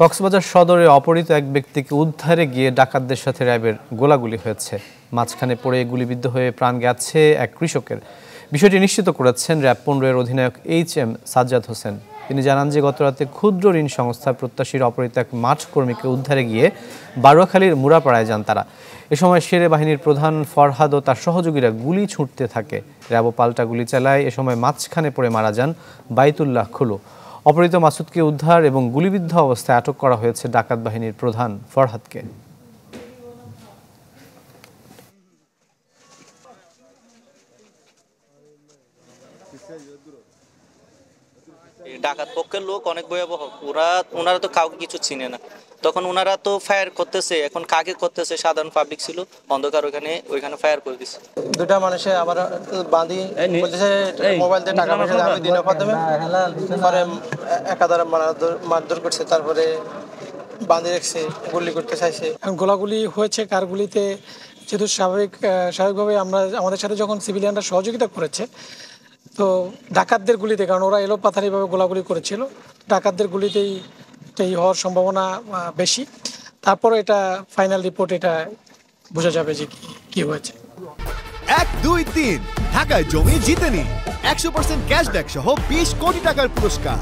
কক্সবাজার সদরে অপহৃত এক ব্যক্তিকে উদ্ধারে গিয়ে ডাকাতদের সাথে র্যাবের গোলাগুলি হয়েছে। মাঝখানে পড়ে গুলিবিদ্ধ হয়ে প্রাণ গেছে এক কৃষকের। বিষয়টি নিশ্চিত করেছেন র্যাব 15-এর অধিনায়ক HM সাজ্জাদ হোসেন। তিনি জানান যে গতরাতে ক্ষুদ্র ঋণ সংস্থা প্রত্যাশীর অপহৃত এক মাঠ কর্মীকে উদ্ধারে গিয়ে বারুয়াখালীর মুড়াপাড়ায় যান তারা। এ সময় শেরে বাহিনীর প্রধান ফরহাদ ও তার সহযোগীরা গুলি ছুঁড়তে থাকে। র্যাবও পাল্টা গুলি চালায়। এ সময় মাঝখানে পড়ে মারা যান বাইতুল্লাহ খুলু। অপহৃত মাসুদকে উদ্ধার এবং গুলিবিদ্ধ অবস্থায় আটক করা হয়েছে ডাকাত বাহিনীর প্রধান ফরহাদকে। ডাকাত পক্ষের লোক অনেক ভয়াবহ। ওনারা তো কাউকে কিছু চিনে না, তখন ওনারা তো ফায়ার করতেছে। এখন কাকে করতেছে? সাধারণ পাবলিক ছিল, অন্ধকার, ওইখানে ফায়ার করে দিচ্ছে। দুটা মানুষে আবার বাঁধি বলতেছে মোবাইল দিয়ে টাকা পয়সা আমি দিনে প্রথমে পরে একাধারে মারধর করছে, তারপরে বাঁধি রেখেছে, গুলি করতে চাইছে। গোলাগুলি হয়েছে কার গুলিতে, যেহেতু স্বাভাবিকভাবে আমাদের সাথে যখন সিভিলিয়ানরা সহযোগিতা করেছে, তো ডাকাতদের গুলিতে, কারণ ওরা এলোপাথারিভাবে গোলাগুলি করেছিল, ডাকাতদের গুলিতেই হওয়ার সম্ভাবনা বেশি। তারপরে এটা ফাইনাল রিপোর্ট এটা বোঝা যাবে যে কি হয়েছে। 1, 2, 3 ঢাকায় জমি জিতে নিন 100% ক্যাশব্যাক সহ 20 কোটি টাকার পুরস্কার।